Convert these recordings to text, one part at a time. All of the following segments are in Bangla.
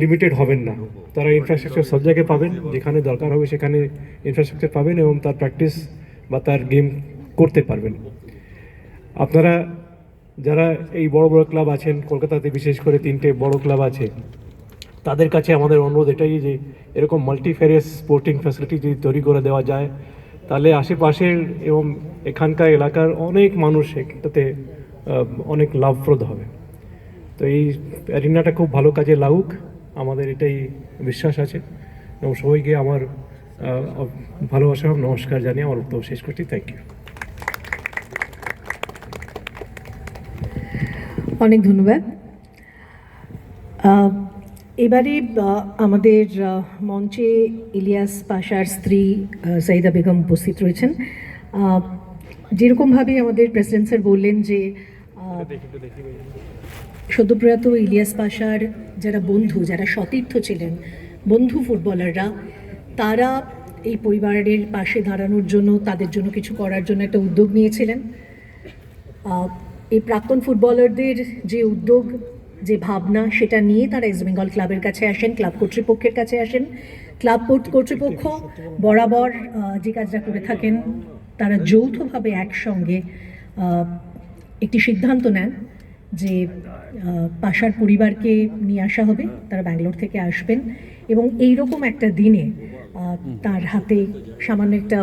লিমিটেড হবেন না। তারা ইনফ্রাস্ট্রাকচার সব জায়গায় পাবেন, যেখানে দরকার হবে সেখানে ইনফ্রাস্ট্রাকচার পাবেন এবং তার প্র্যাকটিস বা তার গেম করতে পারবেন। আপনারা যারা এই বড় বড় ক্লাব আছেন, কলকাতাতে বিশেষ করে 3টে বড় ক্লাব আছে, তাদের কাছে আমাদের অনুরোধ এটাই যে এরকম মাল্টিফেরিয়াস স্পোর্টিং ফ্যাসিলিটি যদি তৈরি করে দেওয়া যায়, তাহলে আশেপাশের এবং এখানকার এলাকার অনেক মানুষ এটাতে অনেক লাভপ্রদ হবে। তো এই অ্যারিনাটা খুব ভালো কাজে লাগুক, আমাদের এটাই বিশ্বাস আছে। এবং সবাইকে আমার ভালোবাসা নমস্কার জানিয়ে আমার বক্তব্য শেষ করছি। Thank you. অনেক ধন্যবাদ। এবারে আমাদের মঞ্চে ইলিয়াস পাশার স্ত্রী সাইদা বেগম উপস্থিত রয়েছেন। যেরকমভাবে আমাদের প্রেসিডেন্ট স্যার বললেন যে সদ্যপ্রয়াত ইলিয়াস পাশার যারা বন্ধু, যারা সতীর্থ ছিলেন, বন্ধু ফুটবলাররা, তারা এই পরিবারের পাশে দাঁড়ানোর জন্য, তাদের জন্য কিছু করার জন্য একটা উদ্যোগ নিয়েছিলেন। এই প্রাক্তন ফুটবলারদের যে উদ্যোগ, যে ভাবনা, সেটা নিয়ে তারা ইস্ট বেঙ্গল ক্লাবের কাছে আসেন, ক্লাব কর্তৃপক্ষের কাছে আসেন। ক্লাব কর্তৃপক্ষ বরাবর যে কাজটা করে থাকেন, তারা যৌথভাবে একসঙ্গে একটি সিদ্ধান্ত নেন যে পাশার পরিবারকে নিয়ে আসা হবে, তারা ব্যাঙ্গালোর থেকে আসবেন এবং এইরকম একটা দিনে তার হাতে সামান্য একটা,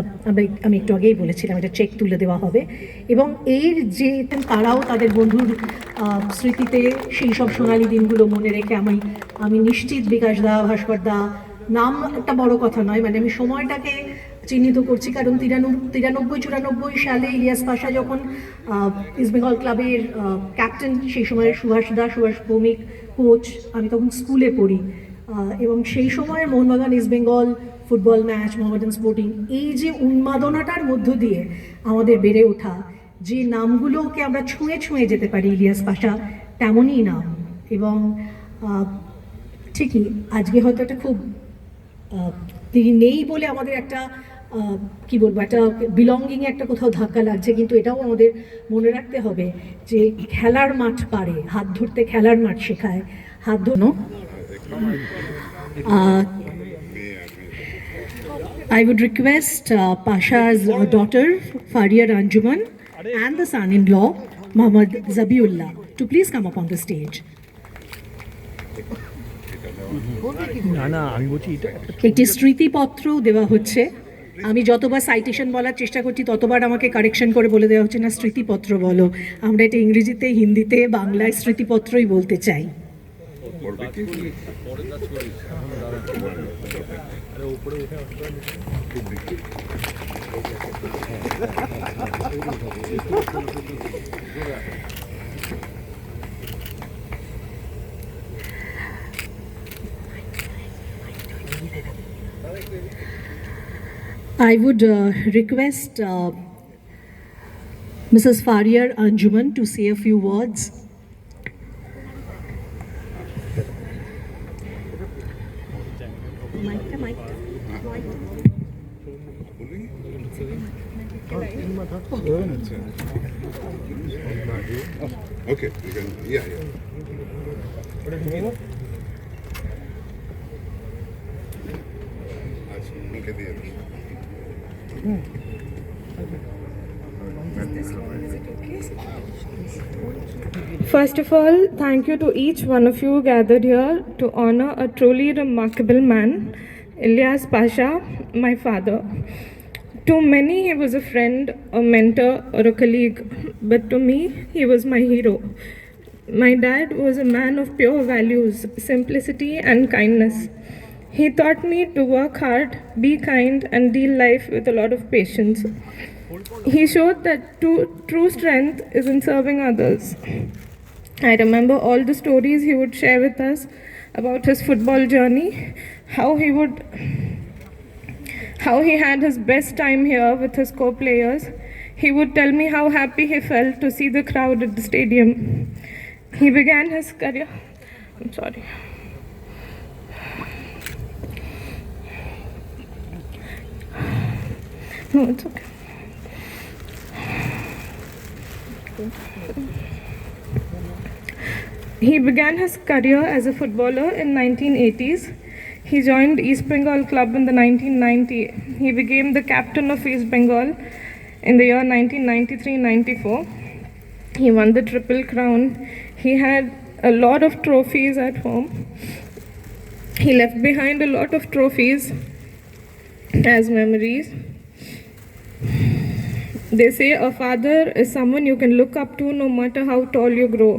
আমি একটু আগেই বলেছিলাম, একটা চেক তুলে দেওয়া হবে এবং এর যে তারাও তাদের বন্ধুর স্মৃতিতে সেই সব সোনালী দিনগুলো মনে রেখে আমি নিশ্চিত বিকাশ দা, ভাস্কর দা, নাম একটা বড় কথা নয়, মানে আমি সময়টাকে চিহ্নিত করছি, কারণ 93-94 সালে ইলিয়াস পাশা যখন ইস্ট বেঙ্গল ক্লাবের ক্যাপ্টেন, সেই সময় সুভাষ ভৌমিক কোচ, আমি তখন স্কুলে পড়ি এবং সেই সময়ের Mohun Bagan east Bengal football match, Mohammedan sporting, এই যে উন্মাদনাটার মধ্য দিয়ে আমাদের বেড়ে ওঠা, যে নামগুলোকে আমরা ছুঁয়ে ছুঁয়ে যেতে পারি, ইলিয়াস পাশা তেমনই নাম। এবং ঠিকই আজকে হয়তো একটা খুব তিনি নেই বলে আমাদের একটা কি বলবো, একটা বিলঙ্গিংয়ে একটা কোথাও ধাক্কা লাগছে, কিন্তু এটাও আমাদের মনে রাখতে হবে যে খেলার মাঠ পারে, হাত ধরতে খেলার মাঠ শেখায়, হাত ধরনো। I would request Pasha's daughter Faria Anjuman and the son-in-law Muhammad Zabiullah to please come up on the stage. একটি স্মৃতিপত্র দেওয়া হচ্ছে। আমি যতবার সাইটেশন বলার চেষ্টা করছি ততবার আমাকে কারেকশন করে বলে দেওয়া হচ্ছে, না স্মৃতিপত্র বলো। আমরা এটা ইংরেজিতে, হিন্দিতে, বাংলায় স্মৃতিপত্রই বলতে চাই। I would request Mrs. Faria Anjuman to say a few words. Okay, you can, yeah. First of all, thank you to each one of you gathered here to honor a truly remarkable man, Ilyas Pasha, my father. To many, he was a friend, a mentor, or a colleague, but to me, he was my hero. My dad was a man of pure values, simplicity, and kindness. He taught me to work hard, be kind, and deal life with a lot of patience. He showed that true strength is in serving others. I remember all the stories he would share with us about his football journey, how he had his best time here with his co-players. He would tell me how happy he felt to see the crowd at the stadium. He began his career. I'm sorry. No, it's okay. He began his career as a footballer in 1980s. He joined East Bengal club in the 1990. He became the captain of East Bengal in the year 1993-94. He won the Triple Crown. He had a lot of trophies at home. He left behind a lot of trophies as memories. They say a father is someone you can look up to no matter how tall you grow.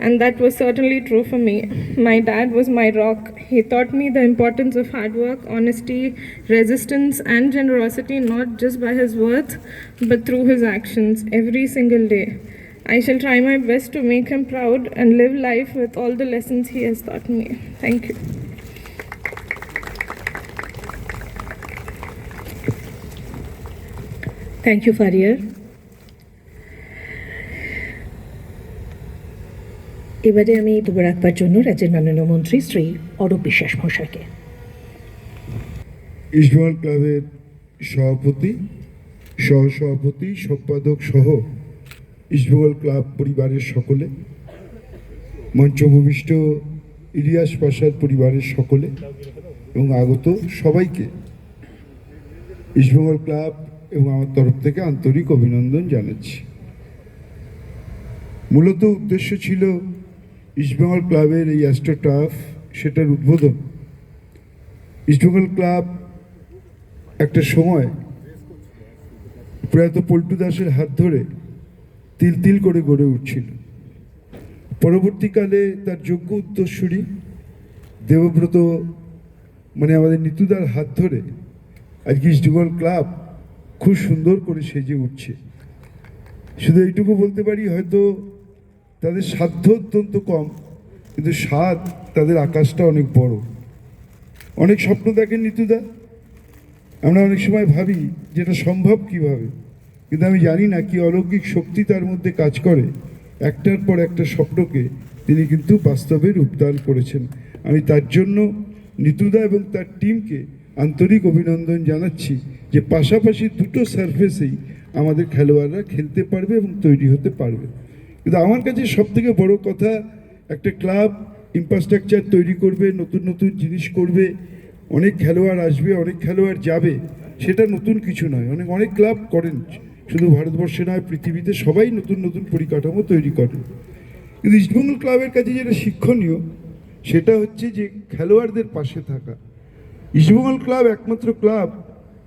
And that was certainly true for me. My dad was my rock. He taught me the importance of hard work, honesty, resistance, and generosity, not just by his words, but through his actions every single day. I shall try my best to make him proud and live life with all the lessons he has taught me. Thank you. Thank you ফারিয়ার। এবারে আমি বক্তব্য রাখবার জন্য রাজ্যের মাননীয় মন্ত্রী শ্রী অরূপ বিশ্বাস মহাশয়কে। ইস্টবেঙ্গল ক্লাবের সভাপতি, সহসভাপতি, সম্পাদক সহ ইস্টবেঙ্গল ক্লাব পরিবারের সকলে, মঞ্চভূমিষ্ঠ ইলিয়াস পাশার পরিবারের সকলে এবং আগত সবাইকে ইস্টবেঙ্গল ক্লাব এবং আমার তরফ থেকে আন্তরিক অভিনন্দন জানাচ্ছি। মূলত উদ্দেশ্য ছিল ইস্টবেঙ্গল ক্লাবের এই অ্যাস্ট্রোটার্ফ সেটার উদ্বোধন। ইস্টবেঙ্গল ক্লাব একটা সময় প্রয়াত পল্টু দাসের হাত ধরে তিল তিল করে গড়ে উঠছিল। পরবর্তীকালে তার যোগ্য উত্তরসূরি দেবব্রত মানে আমাদের নিতুদার হাত ধরে আজকে ইস্টবেঙ্গল ক্লাব খুব সুন্দর করে সেজে উঠছে। শুধু এইটুকু বলতে পারি, হয়তো তাদের সাধ্য অত্যন্ত কম, কিন্তু স্বাদ তাদের আকাশটা অনেক বড়। অনেক স্বপ্ন দেখেন নিতুদা, আমরা অনেক সময় ভাবি যেটা সম্ভব কিভাবে, কিন্তু আমি জানি না কি অলৌকিক শক্তি তার মধ্যে কাজ করে। একটার পর একটা স্বপ্নকে তিনি কিন্তু বাস্তবে রূপদান করেছেন। আমি তার জন্য নিতুদা এবং তার টিমকে আন্তরিক অভিনন্দন জানাচ্ছি যে পাশাপাশি দুটো সারফেসেই আমাদের খেলোয়াড়রা খেলতে পারবে এবং তৈরি হতে পারবে। কিন্তু আমার কাছে সবথেকে বড় কথা, একটা ক্লাব ইনফ্রাস্ট্রাকচার তৈরি করবে, নতুন নতুন জিনিস করবে, অনেক খেলোয়াড় আসবে, অনেক খেলোয়াড় যাবে, সেটা নতুন কিছু নয়। অনেক ক্লাব করেন, শুধু ভারতবর্ষে নয়, পৃথিবীতে সবাই নতুন নতুন পরিকাঠামো তৈরি করে। কিন্তু ইস্টবেঙ্গল ক্লাবের কাছে যেটা শিক্ষণীয় সেটা হচ্ছে যে খেলোয়াড়দের পাশে থাকা। ইস্টবেঙ্গল ক্লাব একমাত্র ক্লাব,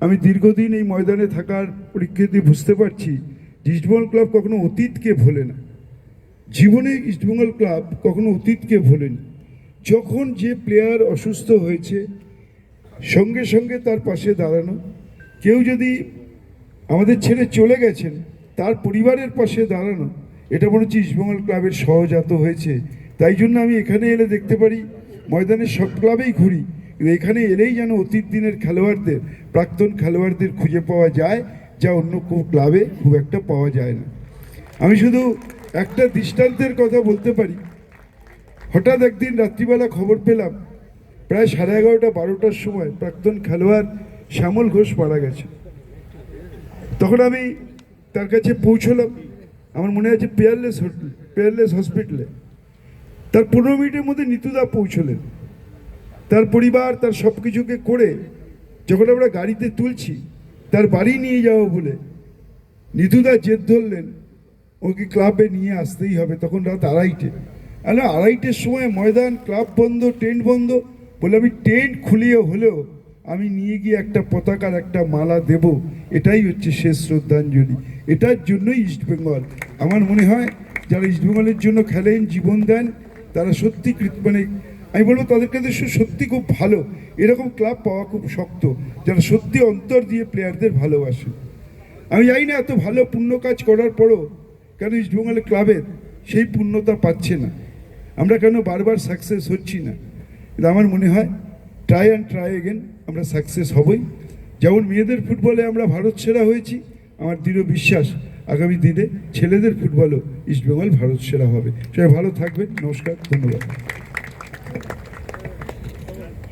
আমি দীর্ঘদিন এই ময়দানে থাকার পরিপ্রেক্ষিতে বুঝতে পারছি যে ইস্টবেঙ্গল ক্লাব কখনো অতীতকে ভোলে না। জীবনে ইস্টবেঙ্গল ক্লাব কখনো অতীতকে ভোলেনি। যখন যে প্লেয়ার অসুস্থ হয়েছে সঙ্গে সঙ্গে তার পাশে দাঁড়ানো, কেউ যদি আমাদের ছেড়ে চলে গেছেন তার পরিবারের পাশে দাঁড়ানো, এটা মনে হচ্ছে ইস্টবেঙ্গল ক্লাবের সহজাত হয়েছে। তাই জন্য আমি এখানে এলে দেখতে পারি, ময়দানের সব ক্লাবেই ঘুরি, কিন্তু এখানে এলেই যেন অতীত দিনের খেলোয়াড়দের, প্রাক্তন খেলোয়াড়দের খুঁজে পাওয়া যায়, যা অন্য কোনো ক্লাবে খুব একটা পাওয়া যায় না। আমি শুধু একটা দৃষ্টান্তের কথা বলতে পারি। হঠাৎ একদিন রাত্রিবেলা খবর পেলাম প্রায় 11:30-12টার সময় প্রাক্তন খেলোয়াড় শ্যামল ঘোষ মারা গেছে। তখন আমি তার কাছে পৌঁছলাম, আমার মনে আছে পেয়ারলেস হসপিটালে। তার 15 মিনিটের মধ্যে নিতুদা পৌঁছলেন। তার পরিবার তার সব কিছুকে করে যখন আমরা গাড়িতে তুলছি তার বাড়ি নিয়ে যাবো বলে নিতুদা জেদ ধরলেন ওকে ক্লাবে নিয়ে আসতেই হবে। তখন রাত 2:30। 2:30-র সময় ময়দান, ক্লাব বন্ধ, টেন্ট বন্ধ, বলে আমি টেন্ট খুলিয়ে হলেও আমি নিয়ে গিয়ে একটা পতাকার একটা মালা দেব, এটাই হচ্ছে শেষ শ্রদ্ধাঞ্জলি। এটার জন্যই ইস্টবেঙ্গল, আমার মনে হয় যারা ইস্টবেঙ্গলের জন্য খেলেন, জীবন দেন, তারা সত্যি মানে আমি বলবো তাদের কাছে সত্যি খুব ভালো। এরকম ক্লাব পাওয়া খুব শক্ত, যারা সত্যি অন্তর দিয়ে প্লেয়ারদের ভালোবাসে। আমি জানি না এত ভালো পুণ্য কাজ করার পরও কেন ইস্টবেঙ্গলের ক্লাবের সেই পূর্ণতা পাচ্ছে না, আমরা কেন বারবার সাকসেস হচ্ছি না। কিন্তু আমার মনে হয় ট্রাই অ্যান্ড ট্রাই এগেন আমরা সাকসেস হবই। যেমন মেয়েদের ফুটবলে আমরা ভারত সেরা হয়েছি, আমার দৃঢ় বিশ্বাস আগামী দিনে ছেলেদের ফুটবলও ইস্টবেঙ্গল ভারত সেরা হবে। সবাই ভালো থাকবেন, নমস্কার, ধন্যবাদ।